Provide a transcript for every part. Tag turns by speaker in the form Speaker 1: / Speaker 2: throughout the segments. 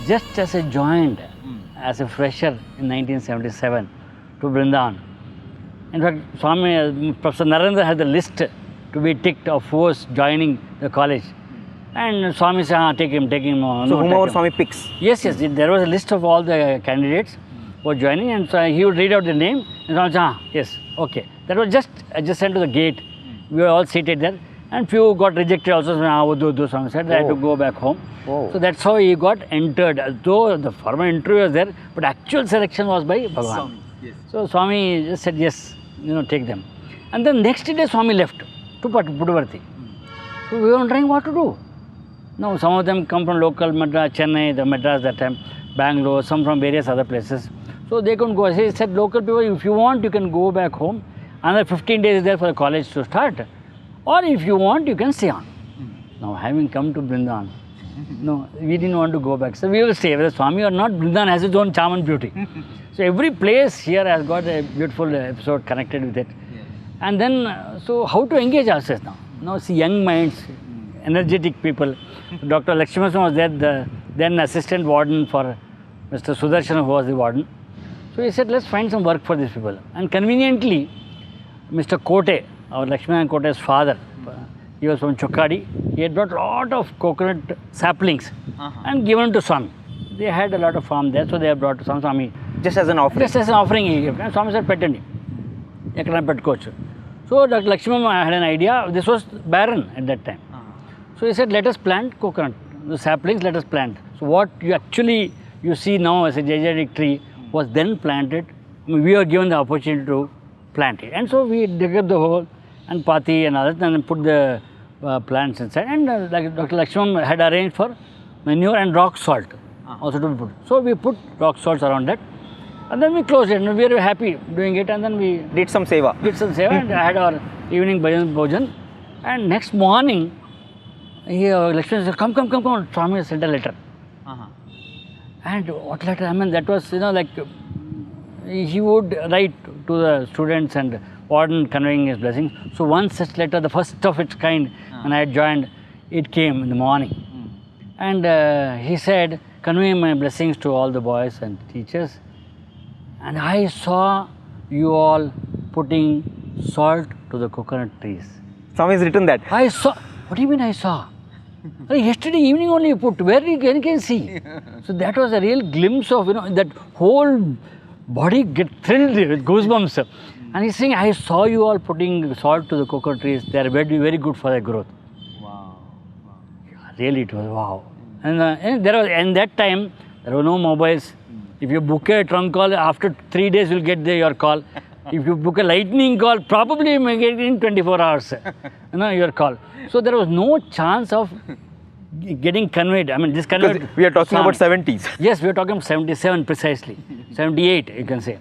Speaker 1: just as I joined as a fresher in 1977 to Brindavan. In fact, Swami, Professor Narendra had the list to be ticked of who was joining the college. And Swami said, take him.
Speaker 2: So whomever Swami picks?
Speaker 1: Yes, there was a list of all the candidates who were joining, and so he would read out the name, and Swami said, yes, okay. That was just adjacent to the gate. We were all seated there, and few got rejected also. So Swami said, I had to go back home.
Speaker 2: Oh.
Speaker 1: So that's how he got entered, though the formal interview was there, but actual selection was by Bhagawan.
Speaker 3: Yes.
Speaker 1: So Swami just said, yes, take them. And then next day Swami left to Puttaparthi. So we were wondering what to do. Now some of them come from local Madras, Chennai, the Madras that time, Bangalore, some from various other places. So they couldn't go. He said, local people, if you want, you can go back home. Another 15 days is there for the college to start. Or if you want, you can stay on. Now having come to Brindavan, no, we didn't want to go back. So we will stay. Whether Swami or not, Brindavan has its own charm and beauty. So every place here has got a beautiful episode connected with it.
Speaker 3: Yes.
Speaker 1: And then, so how to engage ourselves now? Now see young minds, energetic people. Dr. Lakshman was there, the then assistant warden for Mr. Sudarshan, who was the warden. So he said, let's find some work for these people. And conveniently, Mr. Kote, our Lakshman Kote's father, he was from Chokkadi. He had brought a lot of coconut saplings and given to Swami. They had a lot of farm there, so they have brought to Swami.
Speaker 2: Just as an offering?
Speaker 1: Just as an offering he gave. And Swami said, petandi. Ekana pet coach. So Dr. Lakshman had an idea. This was barren at that time. So he said, let us plant coconut. The saplings, let us plant. So what you see now as a gigantic tree was then planted. I mean, we were given the opportunity to plant it. And so we dug up the hole and pati and others, and then put the plants inside. And Dr. Lakshman had arranged for manure and rock salt also to be put. So we put rock salts around that. And then we closed it, and we were happy doing it. And then we
Speaker 2: did some seva.
Speaker 1: And had our evening bhajan. And next morning, Lakshman said, come, Swami sent a letter. And what letter? I mean, that was, like, he would write to the students and warden conveying his blessings. So one such letter, the first of its kind, when I had joined, it came in the morning. And he said, convey my blessings to all the boys and teachers. And I saw you all putting salt to the coconut trees.
Speaker 2: Swami has written that.
Speaker 1: I saw. What do you mean I saw? Yesterday evening only you put. Where you can see. So that was a real glimpse of, that whole body get thrilled with goosebumps. And he's saying, I saw you all putting salt to the coconut trees. They are very, very good for their growth.
Speaker 3: Wow.
Speaker 1: Really, it was wow. And there was, in that time, there were no mobiles. If you book a trunk call, after 3 days you'll get your call. If you book a lightning call, probably you may get it in 24 hours, your call. So there was no chance of getting conveyed. I mean, this conveyed.
Speaker 2: Because we are talking about 70s.
Speaker 1: Yes, we are talking about 77 precisely. 78, you can say.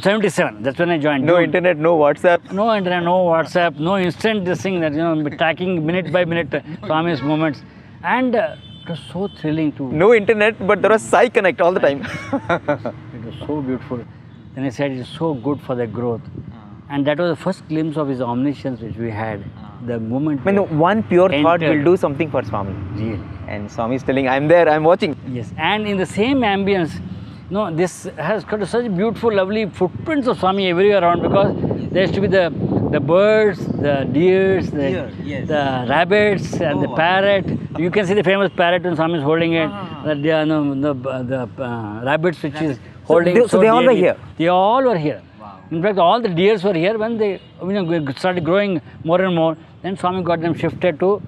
Speaker 1: 77, that's when I joined.
Speaker 2: No internet, no WhatsApp.
Speaker 1: No internet, no WhatsApp, no instant this thing that, tracking minute by minute Swami's moments. And it was so thrilling to...
Speaker 2: No internet, but there was Sai Connect all the time.
Speaker 1: It was so beautiful. Then he said, it's so good for the growth. And that was the first glimpse of his omniscience which we had. The moment...
Speaker 2: one pure thought will do something for Swami.
Speaker 1: Really.
Speaker 2: And Swami is telling, I'm there, I'm watching.
Speaker 1: Yes, and in the same ambience, this has got such beautiful, lovely footprints of Swami everywhere around, because there used to be the birds, the deers, the rabbits, and the parrot. You can see the famous parrot when Swami is holding it. The rabbits which is holding.
Speaker 2: So they all were here?
Speaker 1: They all were here. Wow. In fact, all the deers were here when they started growing more and more. Then Swami got them shifted to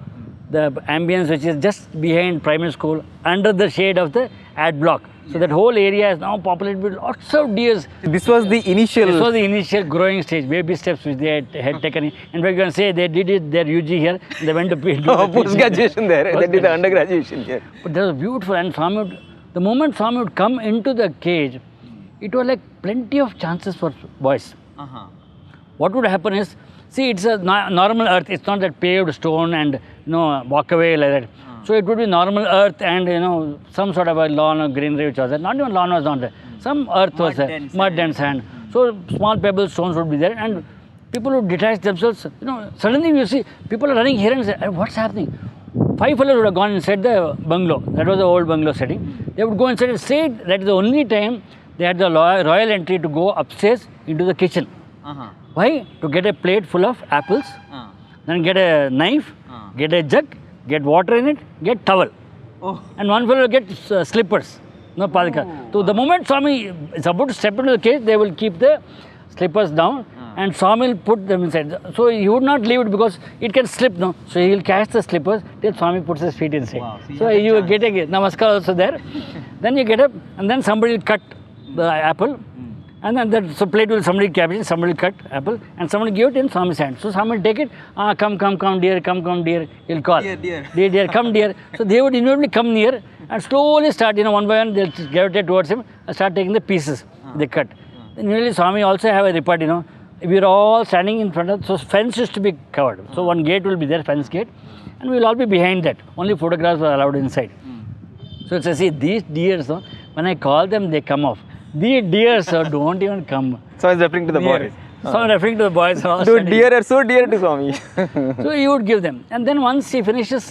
Speaker 1: the ambience which is just behind primary school, under the shade of the ad block. So that whole area is now populated with lots of deers.
Speaker 2: This was the initial...
Speaker 1: This was the initial growing stage, baby steps which they had taken. In fact, you can say they did their UG here, they went to
Speaker 2: post-graduation there, they did the undergraduation here.
Speaker 1: But that was beautiful, and Swami the moment Swami would come into the cage, it was like plenty of chances for boys. What would happen is, see, it's a normal earth, it's not that paved stone and, walk away like that. So it would be normal earth and, some sort of a lawn or greenery which was there. Not even lawn was not there. Some earth was there, mud and sand. So small pebbles, stones would be there, and people would detach themselves. Suddenly you see people are running here and say, what's happening? 5 fellows would have gone inside the bungalow. That was the old bungalow setting. They would go inside and say that is the only time they had the royal entry to go upstairs into the kitchen. Why? To get a plate full of apples, then get a knife, get a jug, get water in it, get towel. And one fellow will get slippers. No padika. So the moment Swami is about to step into the cage, they will keep the slippers down and Swami will put them inside. So he would not leave it because it can slip, no. So he will catch the slippers till Swami puts his feet inside. Wow. So you get a namaskar also there. Then you get up and then somebody will cut the apple. And then that plate will somebody cabbage, somebody cut apple, and somebody give it in Swami's hand. So Swami will take it, come dear, come dear, he'll call. Dear, come dear. So they would inevitably come near and slowly start, one by one, they'll gravitate towards him and start taking the pieces they cut. Then usually Swami also have a report, we are all standing in front of, so fence used to be covered. So one gate will be there, fence gate, and we will all be behind that. Only photographs were allowed inside. So it's see, these deers, when I call them, they come off. These deers don't even come.
Speaker 2: So I was referring to the boys.
Speaker 1: So I'm referring to the boys.
Speaker 2: Dude, deer are so dear to Swami.
Speaker 1: So he would give them. And then once he finishes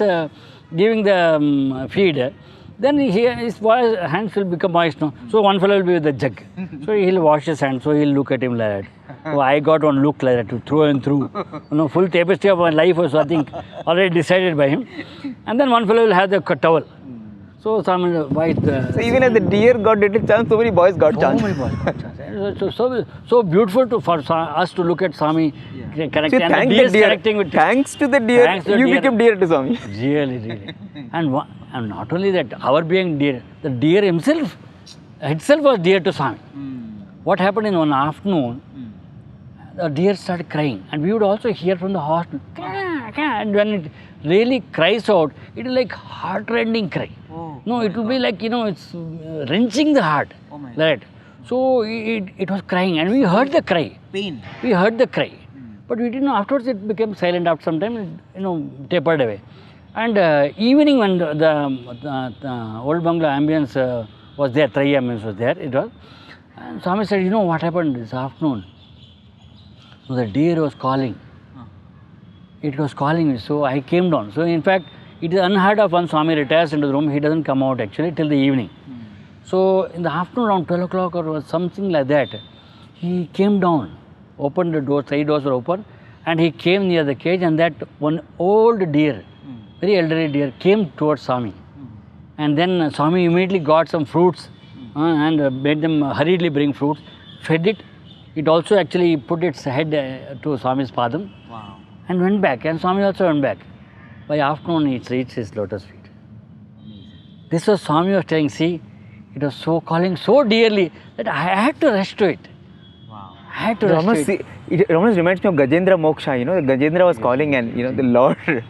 Speaker 1: giving the feed, then his hands will become moist. No? So one fellow will be with the jug. So he'll wash his hands. So he'll look at him like that. Oh, I got one look like that, through and through. Full tapestry of my life was, I think, already decided by him. And then one fellow will have the towel. So some white.
Speaker 2: So even as the deer got little chance, so many boys got chance.
Speaker 1: So many boys got chance. So beautiful for us to look at Swami connecting.
Speaker 2: So thanks to the deer, you became dear to Swami.
Speaker 1: Really. And not only that, our being dear, the deer itself was dear to Swami. What happened in one afternoon, the deer started crying, and we would also hear from the hostel, and when it really cries out, it is like heart-rending cry. No, it will be like, it's wrenching the heart. Right. So it was crying, and we heard the cry.
Speaker 3: Pain.
Speaker 1: We heard the cry. But we didn't know, afterwards it became silent after some time, tapered away. And evening when the old bungalow ambience was there, Trai ambience was there, it was. And Swami said, what happened this afternoon? So the deer was calling. It was calling me, so I came down. So in fact, it is unheard of when Swami retires into the room, he doesn't come out actually till the evening. So in the afternoon around 12 o'clock or something like that, he came down, opened the doors, 3 doors were open, and he came near the cage, and that one old deer, very elderly deer, came towards Swami. And then Swami immediately got some fruits and made them hurriedly bring fruits, fed it. It also actually put its head to Swami's padam.
Speaker 3: Wow.
Speaker 1: And went back, and Swami also went back. By afternoon, it reached his lotus feet. This was Swami was telling, see, it was so calling so dearly that I had to rush to it.
Speaker 3: Wow.
Speaker 1: I had to rush to it.
Speaker 2: It almost reminds me of Gajendra Moksha, Gajendra was calling and, the Lord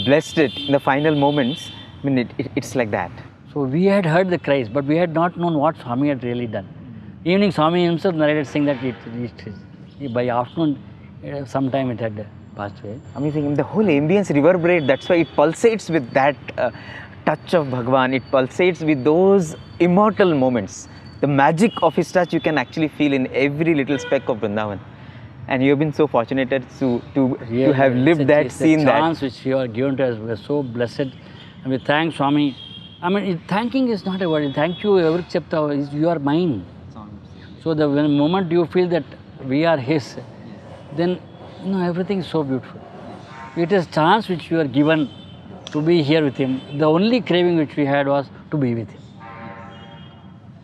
Speaker 2: blessed it in the final moments. I mean, it's like that.
Speaker 1: So we had heard the cries, but we had not known what Swami had really done. Evening, Swami himself narrated saying that it reached his, by afternoon, sometime it had passed away.
Speaker 2: Amazing. The whole ambience reverberates. That's why it pulsates with that touch of Bhagavan. It pulsates with those immortal moments. The magic of his touch you can actually feel in every little speck of Brindavan. And you have been so fortunate to have lived that, seen that.
Speaker 1: The chance which you are given to us, we are so blessed. And we thank Swami. I mean, thanking is not a word. Thank you, every chapter, you are mine. So the moment you feel that we are his, then everything is so beautiful. It is chance which you are given to be here with him. The only craving which we had was to be with him.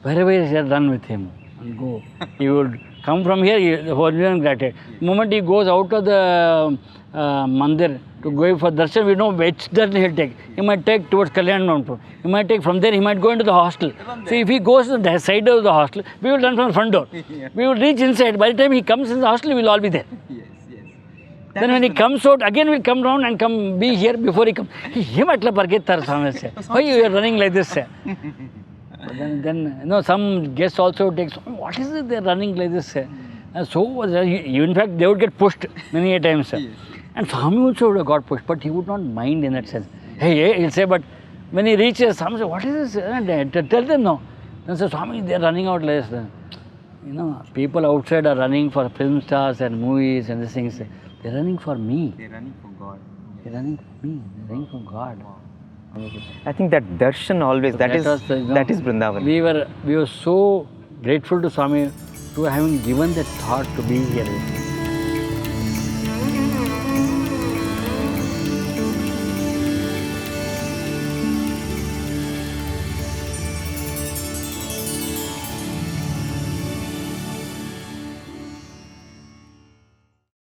Speaker 1: Wherever he has run with him and go. He would come from here, the whole gratitude. The moment he goes out of the mandir to go for darshan, we know which darshan he'll take. He might take towards Kalyan Mountain. He might take from there, he might go into the hostel. So if he goes to the side of the hostel, we will run from the front door. We will reach inside. By the time he comes in the hostel, we will all be there. Then when he comes out, again we'll come round and come be here before he comes. Why you are running like this? But then some guests also take, what is it they are running like this? And so, in fact, they would get pushed many a times. And Swami also would have got pushed, but he would not mind in that sense. Hey, he'll say, but when he reaches, Swami says, what is this? Tell them no. Then say, Swami, they are running out like this. People outside are running for film stars and movies and these things. They're running for me.
Speaker 3: They're running for God.
Speaker 1: They're running for me. They're running for God.
Speaker 3: Wow.
Speaker 2: I think that darshan always, that is
Speaker 1: was the, you know,
Speaker 2: that is Brindavan.
Speaker 1: We were so grateful to Swami to having given that thought to be here.